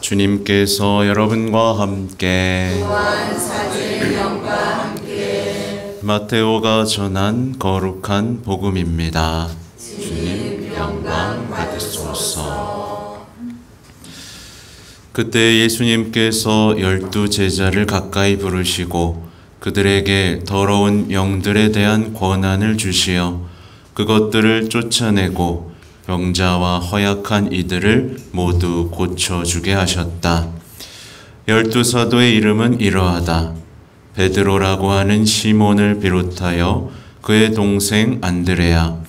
주님께서 여러분과 함께 또한 사제의 영과 함께 마테오가 전한 거룩한 복음입니다. 주님 영광 받으소서. 그때 예수님께서 12 제자를 가까이 부르시고 그들에게 더러운 영들에 대한 권한을 주시어 그것들을 쫓아내고 병자와 허약한 이들을 모두 고쳐주게 하셨다. 12 사도의 이름은 이러하다. 베드로라고 하는 시몬을 비롯하여 그의 동생 안드레아,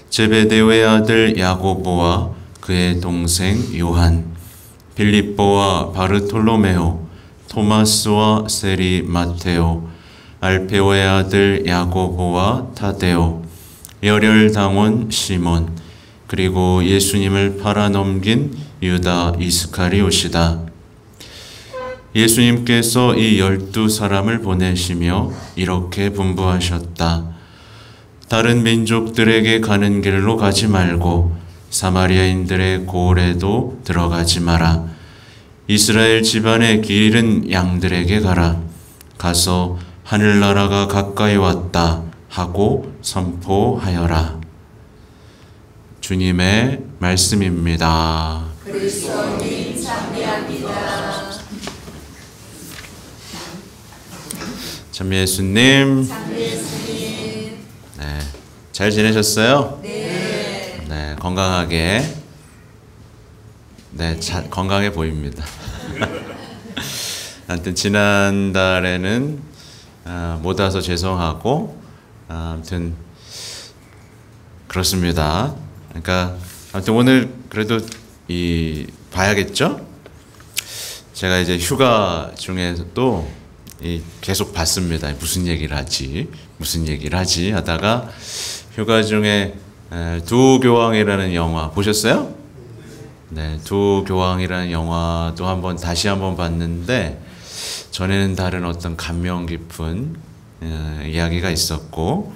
제베데오의 아들 야고보와 그의 동생 요한, 빌립보와 바르톨로메오, 토마스와 세리 마테오, 알페오의 아들 야고보와 타데오, 열혈당원 시몬, 그리고 예수님을 팔아넘긴 유다 이스카리옷이다. 예수님께서 이 12 사람을 보내시며 이렇게 분부하셨다. 다른 민족들에게 가는 길로 가지 말고 사마리아인들의 고을에도 들어가지 마라. 이스라엘 집안의 기른 양들에게 가라. 가서 하늘나라가 가까이 왔다 하고 선포하여라. 주님의 말씀입니다. 그리스도님 찬미합니다. 참 예수님. 네, 잘 지내셨어요? 네. 네, 건강하게. 네, 건강해 보입니다. 아무튼 지난달에는 못 와서 죄송하고 아무튼 그렇습니다. 그러니까 아무튼 오늘 그래도 봐야겠죠? 제가 이제 휴가 중에서도 계속 봤습니다. 무슨 얘기를 하지 하다가 휴가 중에 두 교황이라는 영화 보셨어요? 네, 두 교황이라는 영화도 다시 한번 봤는데 전에는 다른 어떤 감명 깊은 이야기가 있었고,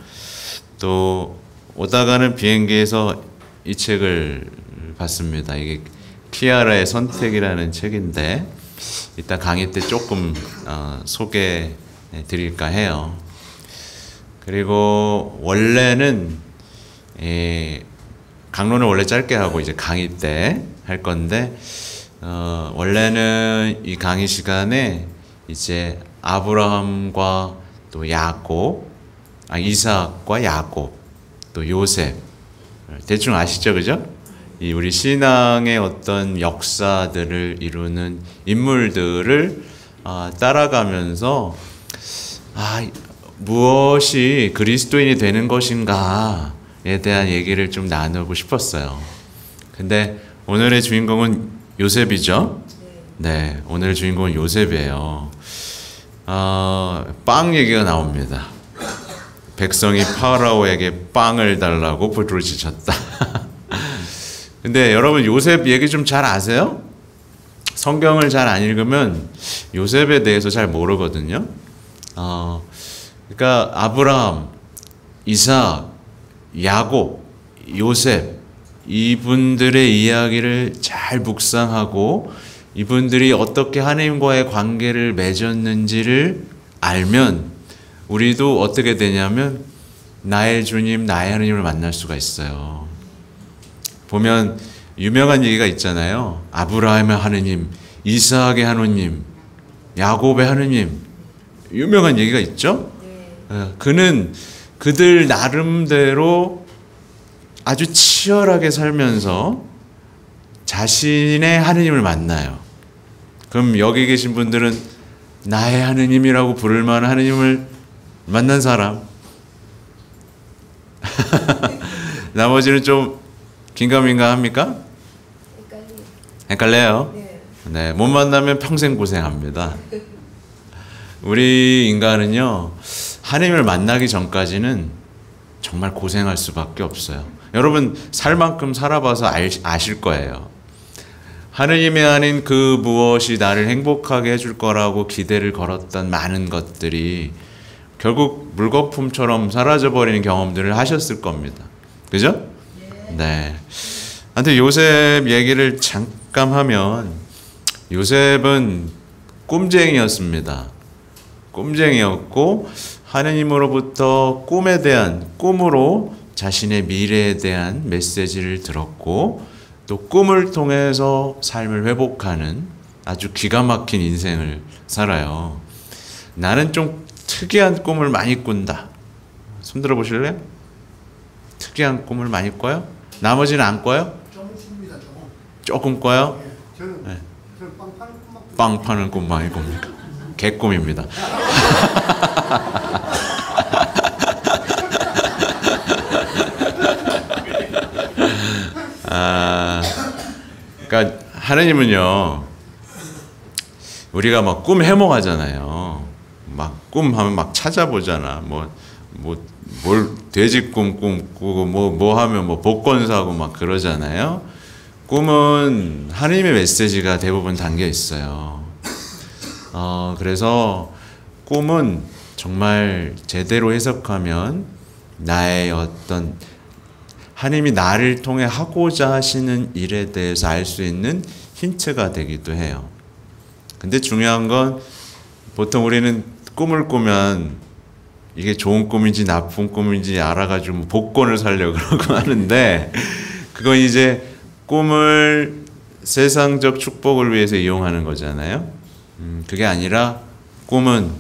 또 오다가는 비행기에서 이 책을 봤습니다. 이게 키아라의 선택이라는 책인데 이따 강의 때 조금 소개해 드릴까 해요. 그리고 원래는 강론을 원래 짧게 하고 이제 강의 때 할 건데 원래는 이 강의 시간에 이제 아브라함과 또 이삭과 야곱, 또 요셉, 대충 아시죠, 그죠? 우리 신앙의 어떤 역사들을 이루는 인물들을 따라가면서 무엇이 그리스도인이 되는 것인가에 대한 얘기를 좀 나누고 싶었어요. 근데 오늘의 주인공은 요셉이죠? 네, 오늘의 주인공은 요셉이에요. 빵 얘기가 나옵니다. 백성이 파라오에게 빵을 달라고 부르짖었다. 근데 여러분 요셉 얘기 좀 잘 아세요? 성경을 잘 안 읽으면 요셉에 대해서 잘 모르거든요. 그러니까 아브라함, 이삭, 야곱, 요셉, 이분들의 이야기를 잘 묵상하고 이분들이 어떻게 하나님과의 관계를 맺었는지를 알면 우리도 어떻게 되냐면 나의 주님, 나의 하나님을 만날 수가 있어요. 보면 유명한 얘기가 있잖아요. 아브라함의 하느님, 이삭의 하느님, 야곱의 하느님. 유명한 얘기가 있죠? 그는 그들 나름대로 아주 치열하게 살면서 자신의 하느님을 만나요. 그럼 여기 계신 분들은 나의 하느님이라고 부를 만한 하느님을 만난 사람. 나머지는 좀 긴가민가 합니까? 헷갈려요? 네, 못 만나면 평생 고생합니다. 우리 인간은요, 하나님을 만나기 전까지는 정말 고생할 수밖에 없어요. 여러분 살 만큼 살아봐서 아실 거예요. 하느님이 아닌 그 무엇이 나를 행복하게 해줄 거라고 기대를 걸었던 많은 것들이 결국 물거품처럼 사라져버리는 경험들을 하셨을 겁니다. 그죠? 네. 근데 요셉 얘기를 잠깐 하면 요셉은 꿈쟁이였습니다. 꿈쟁이였고 하느님으로부터 꿈에 대한 꿈으로 자신의 미래에 대한 메시지를 들었고 또 꿈을 통해서 삶을 회복하는 아주 기가 막힌 인생을 살아요. 나는 좀 특이한 꿈을 많이 꾼다. 손 들어 보실래요? 특이한 꿈을 많이 꿔요? 나머지는 안 꿔요? 조금 씁니다. 조금 꿔요? 저는 네. 빵 파는 꿈만 빵 파는 꿈 많이 꿉니다. 개꿈입니다. 그러니까 하느님은요, 우리가 막 꿈 해몽하잖아요. 막 꿈하면 막 찾아보잖아. 뭘 돼지 꿈 꾸고 뭐 하면 뭐 복권 사고 막 그러잖아요. 꿈은 하느님의 메시지가 대부분 담겨 있어요. 그래서 꿈은 정말 제대로 해석하면 나의 어떤 하나님이 나를 통해 하고자 하시는 일에 대해서 알 수 있는 힌트가 되기도 해요. 근데 중요한 건 보통 우리는 꿈을 꾸면 이게 좋은 꿈인지 나쁜 꿈인지 알아가지고 복권을 사려고 그러고 하는데 그건 이제 꿈을 세상적 축복을 위해서 이용하는 거잖아요. 그게 아니라 꿈은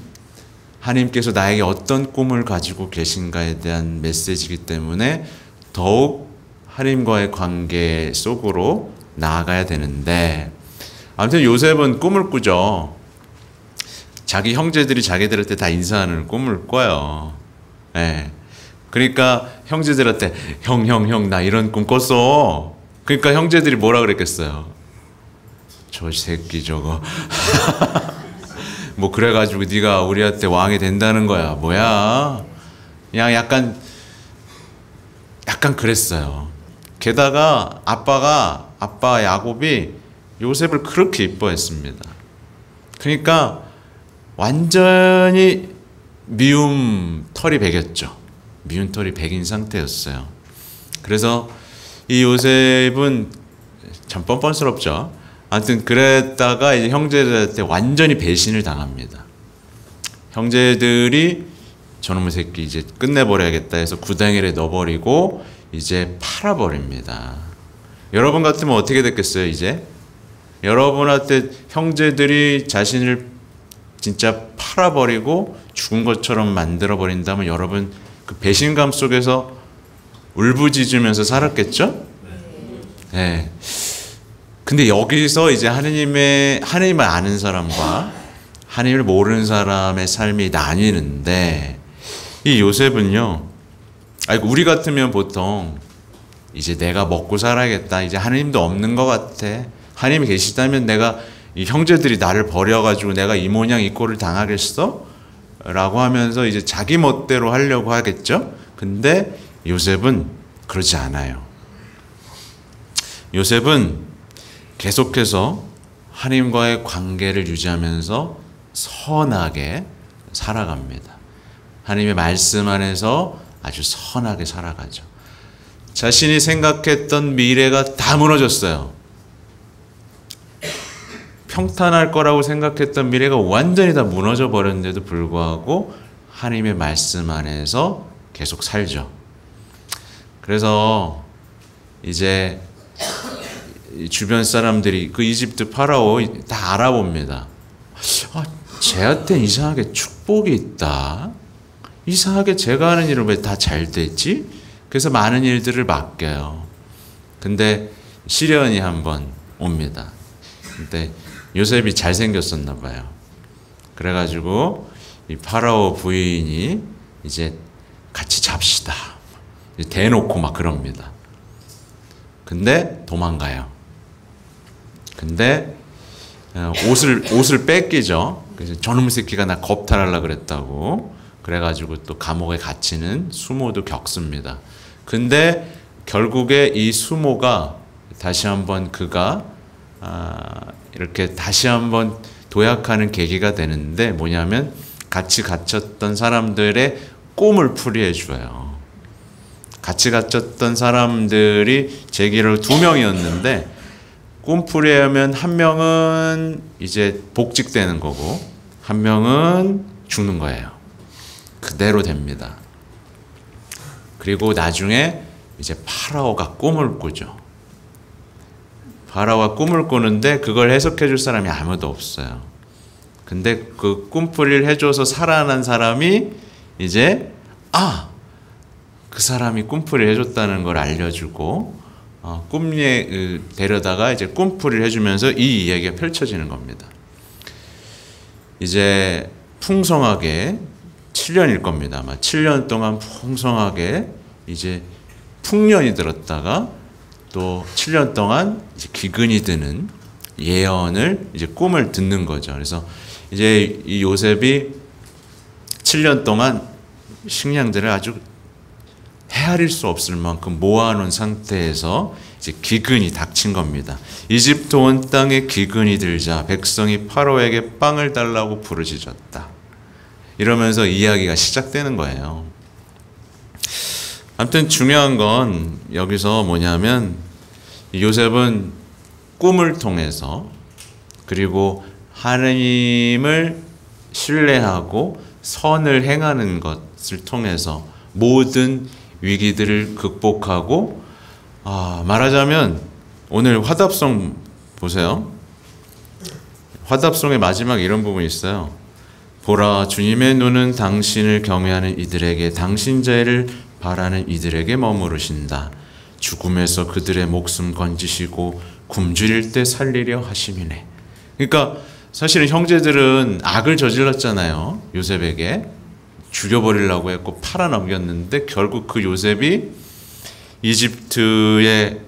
하나님께서 나에게 어떤 꿈을 가지고 계신가에 대한 메시지이기 때문에 더욱 하나님과의 관계 속으로 나아가야 되는데 아무튼 요셉은 꿈을 꾸죠. 자기 형제들이 자기들한테 다 인사하는 꿈을 꿔요. 네. 그러니까 형제들한테 형 나 이런 꿈 꿨어. 그러니까 형제들이 뭐라 그랬겠어요? 저 새끼 저거 뭐 그래가지고 네가 우리한테 왕이 된다는 거야 뭐야. 그냥 약간 그랬어요. 게다가 아빠 야곱이 요셉을 그렇게 이뻐했습니다. 그러니까 완전히 미움 털이 배겼죠. 미움 털이 배긴 상태였어요. 그래서 이 요셉은 참 뻔뻔스럽죠. 아무튼 그랬다가 이제 형제들한테 완전히 배신을 당합니다. 형제들이 저놈의 새끼 이제 끝내버려야겠다 해서 구덩이에 넣어버리고 이제 팔아버립니다. 여러분 같으면 어떻게 됐겠어요? 이제 여러분한테 형제들이 자신을 진짜 팔아버리고 죽은 것처럼 만들어버린다면 여러분 그 배신감 속에서 울부짖으면서 살았겠죠? 네. 근데 여기서 이제 하느님을 아는 사람과 하느님을 모르는 사람의 삶이 나뉘는데 이 요셉은요, 우리 같으면 보통 이제 내가 먹고 살아야겠다. 이제 하느님도 없는 것 같아. 하느님이 계시다면 내가 이 형제들이 나를 버려가지고 내가 이 모양 이 꼴을 당하겠어? 라고 하면서 이제 자기 멋대로 하려고 하겠죠? 근데 요셉은 그러지 않아요. 요셉은 계속해서 하나님과의 관계를 유지하면서 선하게 살아갑니다. 하나님의 말씀 안에서 아주 선하게 살아가죠. 자신이 생각했던 미래가 다 무너졌어요. 평탄할 거라고 생각했던 미래가 완전히 다 무너져 버렸는데도 불구하고 하나님의 말씀 안에서 계속 살죠. 그래서 이제 주변 사람들이 그 이집트 파라오 다 알아봅니다. 쟤한테 이상하게 축복이 있다. 이상하게 제가 하는 일은 왜 다 잘 되지? 그래서 많은 일들을 맡겨요. 근데 시련이 한번 옵니다. 근데 요셉이 잘생겼었나 봐요. 그래가지고 이 파라오 부인이 이제 같이 잡시다. 대놓고 막 그럽니다. 근데 도망가요. 근데 옷을 뺏기죠. 그래서 저놈 새끼가 나 겁탈하려고 그랬다고. 그래가지고 또 감옥에 갇히는 수모도 겪습니다. 근데 결국에 이 수모가 다시 한번 그가 이렇게 다시 한번 도약하는 계기가 되는데 뭐냐면 같이 갇혔던 사람들의 꿈을 풀이해 줘요. 같이 갇혔던 사람들이 제기로 2명이었는데 꿈풀이에 하면 한 명은 이제 복직되는 거고 한 명은 죽는 거예요. 그대로 됩니다. 그리고 나중에 이제 파라오가 꿈을 꾸죠. 파라오가 꿈을 꾸는데 그걸 해석해 줄 사람이 아무도 없어요. 근데 그 꿈풀이를 해줘서 살아난 사람이 이제 그 사람이 꿈풀이를 해줬다는 걸 알려주고 꿈에 데려다가 이제 꿈풀이를 해주면서 이 이야기가 펼쳐지는 겁니다. 이제 풍성하게 7년일 겁니다. 아마 7년 동안 풍성하게 이제 풍년이 들었다가 또 7년 동안 이제 기근이 드는 예언을 이제 꿈을 듣는 거죠. 그래서 이제 이 요셉이 7년 동안 식량들을 아주 헤아릴 수 없을 만큼 모아놓은 상태에서 이제 기근이 닥친 겁니다. 이집트 온 땅에 기근이 들자 백성이 파로에게 빵을 달라고 부르짖었다. 이러면서 이야기가 시작되는 거예요. 아무튼 중요한 건 여기서 뭐냐면 요셉은 꿈을 통해서 그리고 하느님을 신뢰하고 선을 행하는 것을 통해서 모든 위기들을 극복하고 말하자면 오늘 화답송 보세요. 화답송의 마지막에 이런 부분이 있어요. 보라, 주님의 눈은 당신을 경외하는 이들에게, 당신 자애를 바라는 이들에게 머무르신다. 죽음에서 그들의 목숨 건지시고 굶주릴 때 살리려 하심이네. 그러니까 사실은 형제들은 악을 저질렀잖아요. 요셉에게 죽여버리려고 했고 팔아넘겼는데 결국 그 요셉이 이집트의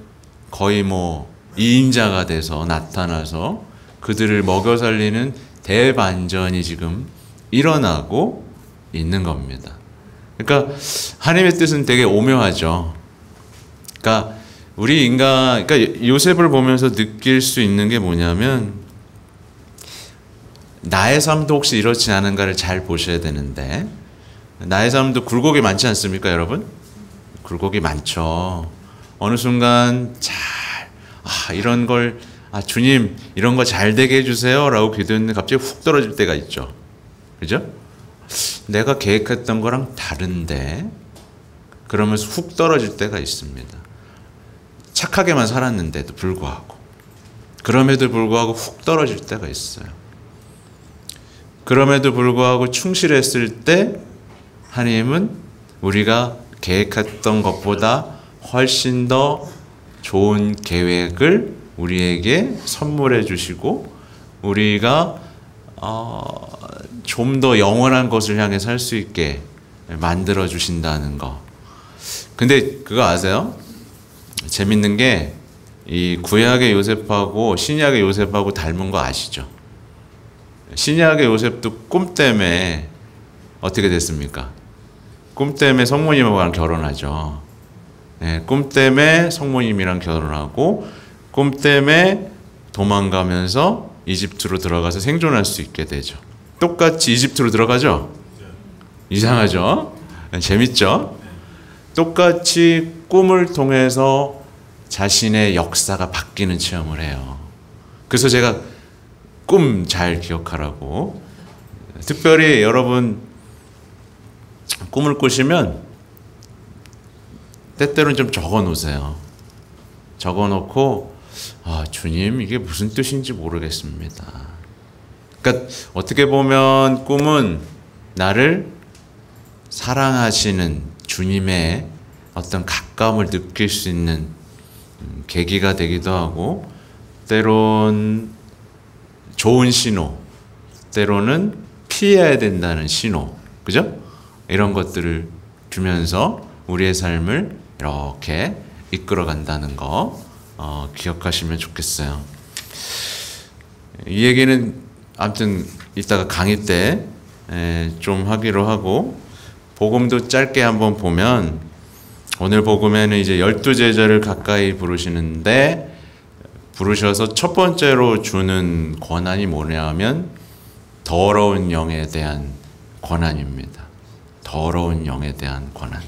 거의 뭐 2인자가 돼서 나타나서 그들을 먹여 살리는 대반전이 지금 일어나고 있는 겁니다. 그러니까 하나님의 뜻은 되게 오묘하죠. 그러니까 우리 인간, 그러니까 요셉을 보면서 느낄 수 있는 게 뭐냐면 나의 삶도 혹시 이렇지 않은가를 잘 보셔야 되는데 나의 삶도 굴곡이 많지 않습니까, 여러분? 굴곡이 많죠. 어느 순간 이런 걸 주님 이런 거 잘 되게 해주세요 라고 기도했는데 갑자기 훅 떨어질 때가 있죠. 그죠? 내가 계획했던 거랑 다른데 그러면서 훅 떨어질 때가 있습니다. 착하게만 살았는데도 불구하고 그럼에도 불구하고 훅 떨어질 때가 있어요. 그럼에도 불구하고 충실했을 때 하나님은 우리가 계획했던 것보다 훨씬 더 좋은 계획을 우리에게 선물해 주시고 우리가 좀 더 영원한 것을 향해 살 수 있게 만들어 주신다는 거. 근데 그거 아세요? 재밌는 게 이 구약의 요셉하고 신약의 요셉하고 닮은 거 아시죠? 신약의 요셉도 꿈 때문에 어떻게 됐습니까? 꿈 때문에 성모님하고 결혼하죠. 네, 꿈 때문에 성모님이랑 결혼하고 꿈 때문에 도망가면서 이집트로 들어가서 생존할 수 있게 되죠. 똑같이 이집트로 들어가죠? 이상하죠? 재밌죠? 똑같이 꿈을 통해서 자신의 역사가 바뀌는 체험을 해요. 그래서 제가 꿈 잘 기억하라고 특별히 여러분 꿈을 꾸시면 때때로는 좀 적어 놓으세요. 적어 놓고 주님 이게 무슨 뜻인지 모르겠습니다. 그러니까 어떻게 보면 꿈은 나를 사랑하시는 주님의 어떤 가까움을 느낄 수 있는 계기가 되기도 하고 때론 좋은 신호, 때로는 피해야 된다는 신호, 그죠? 이런 것들을 주면서 우리의 삶을 이렇게 이끌어 간다는 거 기억하시면 좋겠어요. 이 얘기는 아무튼 이따가 강의 때 좀 하기로 하고 복음도 짧게 한번 보면 오늘 복음에는 이제 12제자를 가까이 부르시는데 부르셔서 첫 번째로 주는 권한이 뭐냐면 더러운 영에 대한 권한입니다. 더러운 영에 대한 권한.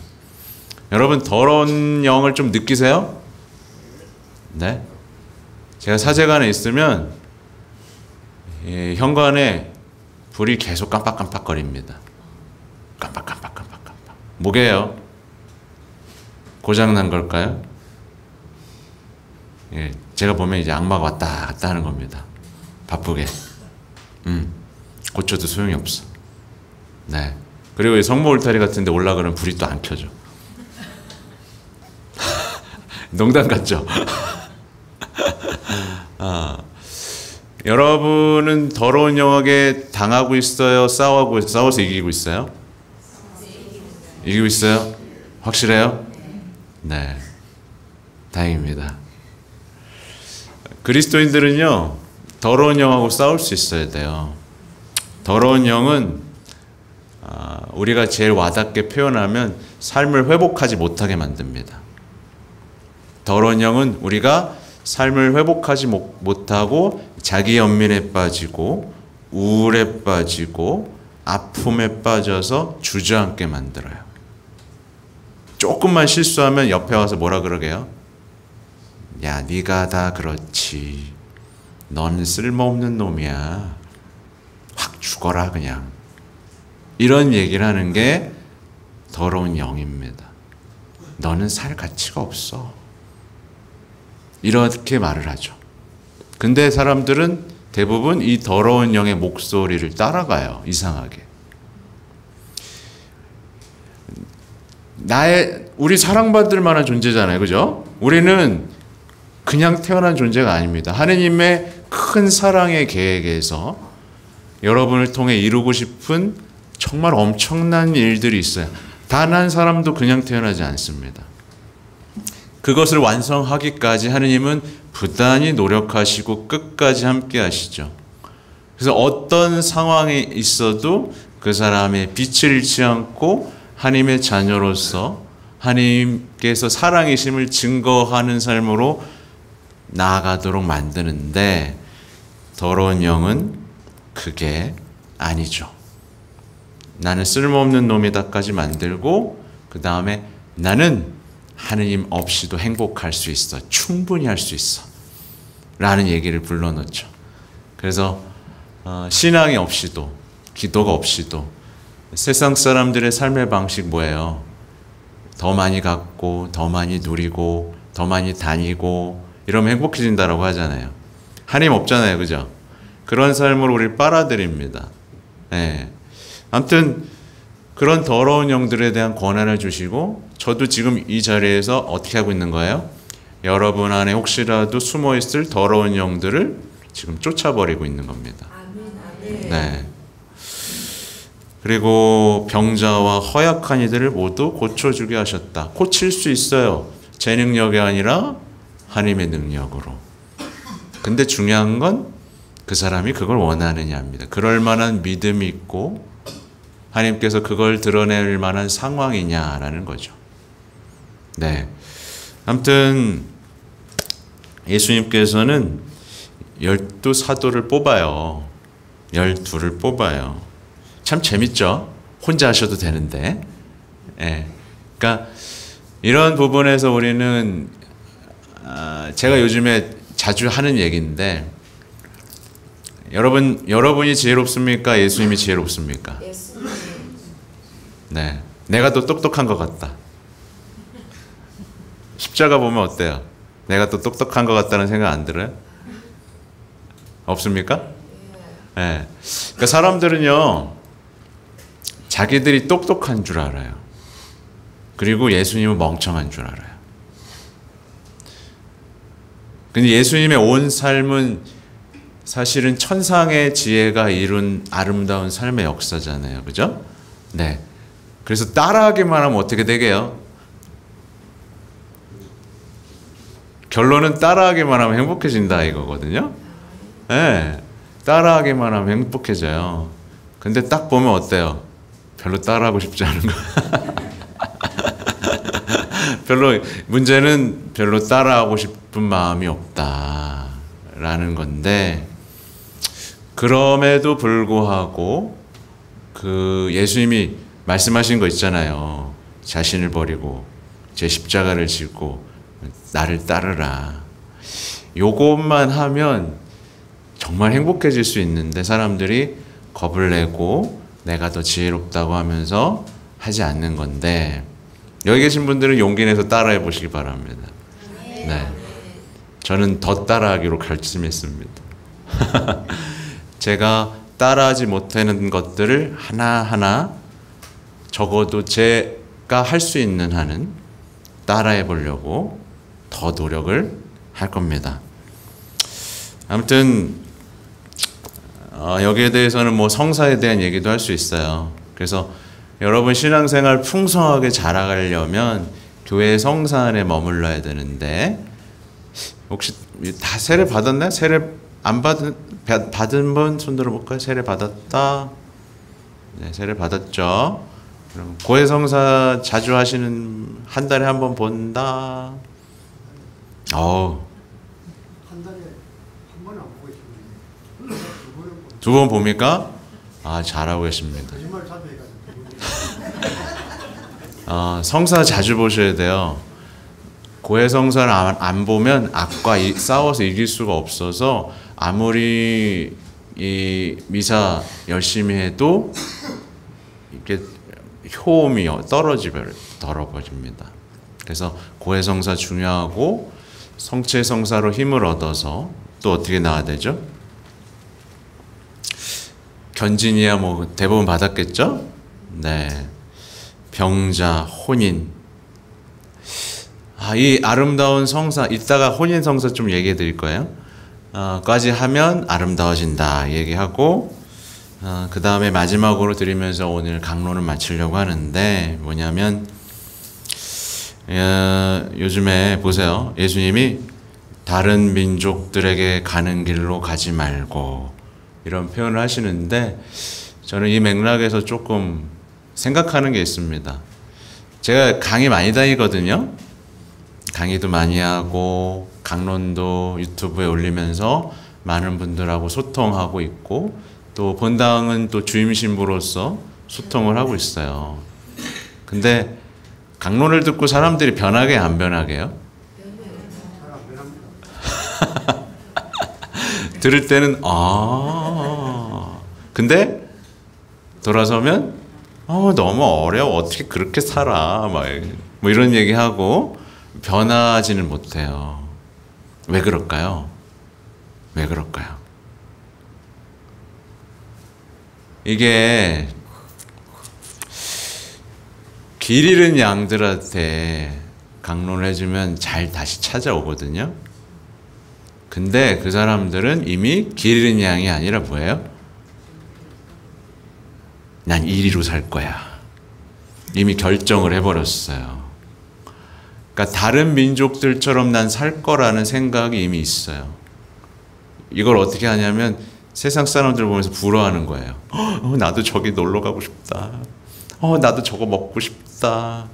여러분 더러운 영을 좀 느끼세요? 네? 제가 사제관에 있으면 현관에 불이 계속 깜빡깜빡거립니다. 깜빡깜빡깜빡깜빡. 뭐게요? 고장난 걸까요? 예, 제가 보면 이제 악마가 왔다 갔다 하는 겁니다. 바쁘게. 고쳐도 소용이 없어. 네. 그리고 이 성모 울타리 같은 데 올라가면 불이 또 안 켜져. 농담 같죠? 여러분은 더러운 영역에 당하고 있어요? 싸워서 이기고 있어요? 이기고 있어요? 확실해요? 네. 다행입니다. 그리스도인들은요, 더러운 영하고 싸울 수 있어야 돼요. 더러운 영은 우리가 제일 와닿게 표현하면 삶을 회복하지 못하게 만듭니다. 더러운 영은 우리가 삶을 회복하지 못하고 자기 연민에 빠지고 우울에 빠지고 아픔에 빠져서 주저앉게 만들어요. 조금만 실수하면 옆에 와서 뭐라 그러게요? 야, 네가 다 그렇지. 넌 쓸모없는 놈이야. 확 죽어라 그냥. 이런 얘기를 하는 게 더러운 영입니다. 너는 살 가치가 없어. 이렇게 말을 하죠. 근데 사람들은 대부분 이 더러운 영의 목소리를 따라가요. 이상하게. 우리 사랑받을 만한 존재잖아요. 그죠? 우리는 그냥 태어난 존재가 아닙니다. 하느님의 큰 사랑의 계획에서 여러분을 통해 이루고 싶은 정말 엄청난 일들이 있어요. 단 한 사람도 그냥 태어나지 않습니다. 그것을 완성하기까지 하느님은 부단히 노력하시고 끝까지 함께 하시죠. 그래서 어떤 상황에 있어도 그 사람의 빛을 잃지 않고 하나님의 자녀로서 하나님께서 사랑이심을 증거하는 삶으로 나아가도록 만드는데, 더러운 영은 그게 아니죠. 나는 쓸모없는 놈이다까지 만들고 그 다음에 나는 하느님 없이도 행복할 수 있어. 충분히 할 수 있어. 라는 얘기를 불러넣죠. 그래서 신앙이 없이도, 기도가 없이도 세상 사람들의 삶의 방식 뭐예요? 더 많이 갖고, 더 많이 누리고, 더 많이 다니고 이러면 행복해진다라고 하잖아요. 하나님 없잖아요. 그죠? 그런 삶으로 우리를 빨아들입니다. 네. 아무튼 그런 더러운 영들에 대한 권한을 주시고, 저도 지금 이 자리에서 어떻게 하고 있는 거예요? 여러분 안에 혹시라도 숨어있을 더러운 영들을 지금 쫓아버리고 있는 겁니다. 네. 그리고 병자와 허약한 이들을 모두 고쳐주게 하셨다. 고칠 수 있어요. 제 능력이 아니라 하나님의 능력으로. 근데 중요한 건 그 사람이 그걸 원하느냐입니다. 그럴 만한 믿음이 있고 하나님께서 그걸 드러낼 만한 상황이냐라는 거죠. 네. 아무튼 예수님께서는 12 사도를 뽑아요. 12를 뽑아요. 참 재밌죠? 혼자 하셔도 되는데. 예. 그러니까 이런 부분에서 우리는 제가 요즘에 자주 하는 얘기인데, 여러분이 지혜롭습니까? 예수님이 지혜롭습니까? 예수님. 네. 내가 또 똑똑한 것 같다. 십자가 보면 어때요? 내가 또 똑똑한 것 같다는 생각 안 들어요? 없습니까? 네. 그러니까 사람들은요, 자기들이 똑똑한 줄 알아요. 그리고 예수님은 멍청한 줄 알아요. 근데 예수님의 온 삶은 사실은 천상의 지혜가 이룬 아름다운 삶의 역사잖아요. 그죠? 네. 그래서 따라하기만 하면 어떻게 되게요? 결론은 따라하기만 하면 행복해진다 이거거든요. 네. 따라하기만 하면 행복해져요. 근데 딱 보면 어때요? 별로 따라하고 싶지 않은 거. 문제는 별로 따라하고 싶은 마음이 없다라는 건데, 그럼에도 불구하고 그 예수님이 말씀하신 거 있잖아요. 자신을 버리고 제 십자가를 지고 나를 따르라. 요것만 하면 정말 행복해질 수 있는데 사람들이 겁을 내고 내가 더 지혜롭다고 하면서 하지 않는 건데, 여기 계신 분들은 용기 내서 따라해 보시기 바랍니다. 네. 저는 더 따라하기로 결심했습니다. 제가 따라하지 못하는 것들을 하나하나 적어도 제가 할 수 있는 한은 따라해 보려고 더 노력을 할 겁니다. 아무튼 여기에 대해서는 뭐 성사에 대한 얘기도 할 수 있어요. 그래서 여러분 신앙생활 풍성하게 자라가려면 교회 성사 안에 머물러야 되는데, 혹시 다 세례 받았나요? 세례 안 받은 분 손 들어볼까요? 세례 받았다. 네, 세례 받았죠. 그럼 고해 성사 자주 하시는, 한 달에 한 번 본다. 한 달에 한 번은 안 보고 있습니다. 두 번 봅니까? 아, 잘하고 계십니다. 거짓말 자주 해가지고. 성사 자주 보셔야 돼요. 고해 성사를 안 보면 악과 싸워서 이길 수가 없어서 아무리 이 미사 열심히 해도 이게 효험이 떨어집니다. 그래서 고해 성사 중요하고, 성체 성사로 힘을 얻어서 또 어떻게 나와야 되죠? 견진이야 뭐 대부분 받았겠죠? 네. 병자, 혼인. 이 아름다운 성사, 이따가 혼인 성사 좀 얘기해 드릴 거예요. 까지 하면 아름다워진다 얘기하고, 그 다음에 마지막으로 드리면서 오늘 강론을 마치려고 하는데, 뭐냐면 요즘에 보세요. 예수님이 다른 민족들에게 가는 길로 가지 말고 이런 표현을 하시는데, 저는 이 맥락에서 조금 생각하는 게 있습니다. 제가 강의 많이 다니거든요. 강의도 많이 하고 강론도 유튜브에 올리면서 많은 분들하고 소통하고 있고, 또 본당은 또 주임 신부로서 소통을 하고 있어요. 근데 강론을 듣고 사람들이 변하게 안 변하게요? 잘안 변합니다. 들을 때는 근데 돌아서면 너무 어려워, 어떻게 그렇게 살아, 뭐 이런 얘기하고 변하지는 못해요. 왜 그럴까요? 왜 그럴까요? 이게 길 잃은 양들한테 강론을 해주면 잘 다시 찾아오거든요. 근데 그 사람들은 이미 길 잃은 양이 아니라 뭐예요? 난 이리로 살 거야. 이미 결정을 해버렸어요. 그러니까 다른 민족들처럼 난 살 거라는 생각이 이미 있어요. 이걸 어떻게 하냐면 세상 사람들 보면서 부러워하는 거예요. 나도 저기 놀러 가고 싶다. 나도 저거 먹고 싶다.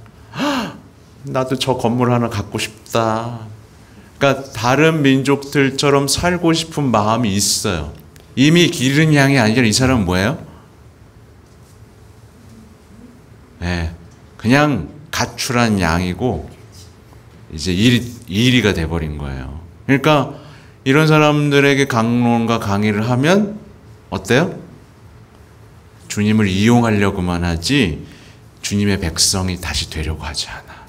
나도 저 건물 하나 갖고 싶다. 그러니까 다른 민족들처럼 살고 싶은 마음이 있어요. 이미 기른 양이 아니라 이 사람은 뭐예요? 네, 그냥 가출한 양이고 이제 이리가 돼버린 거예요. 그러니까 이런 사람들에게 강론과 강의를 하면 어때요? 주님을 이용하려고만 하지 주님의 백성이 다시 되려고 하지 않아.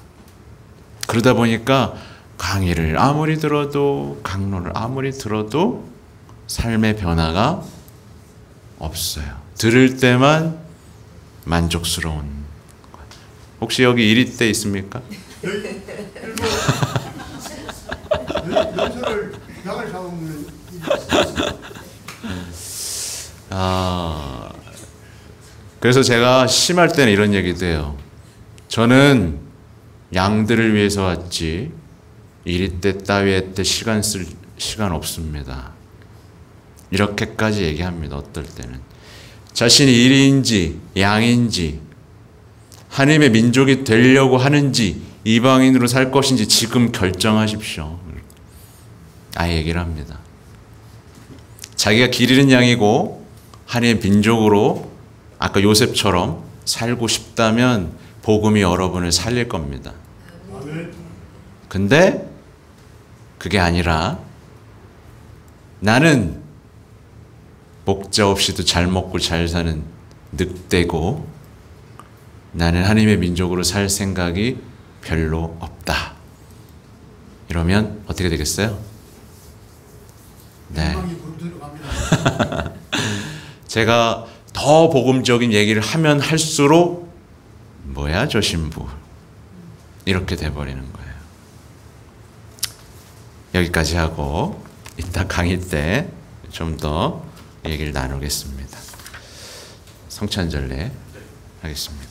그러다 보니까 강의를 아무리 들어도, 강론을 아무리 들어도 삶의 변화가 없어요. 들을 때만 만족스러운 거예요. 혹시 여기 이리 때 있습니까? 연설을 약을 사먹는 일이 있어요. 그래서 제가 심할 때는 이런 얘기도 해요. 저는 양들을 위해서 왔지 이리 때 따위에 때 시간 쓸 시간 없습니다. 이렇게까지 얘기합니다. 어떨 때는 자신이 이리인지 양인지 하나님의 민족이 되려고 하는지 이방인으로 살 것인지 지금 결정하십시오. 아예 얘기를 합니다. 자기가 길 잃은 양이고 하나님의 민족으로 아까 요셉처럼 살고 싶다면 복음이 여러분을 살릴 겁니다. 근데 그게 아니라 나는 목자 없이도 잘 먹고 잘 사는 늑대고 나는 하나님의 민족으로 살 생각이 별로 없다. 이러면 어떻게 되겠어요? 네. 영광이 굴뚝으로 갑니다. 제가 더 복음적인 얘기를 하면 할수록 뭐야 저 신부 이렇게 돼버리는 거예요. 여기까지 하고 이따 강의 때 좀 더 얘기를 나누겠습니다. 성찬절례 하겠습니다.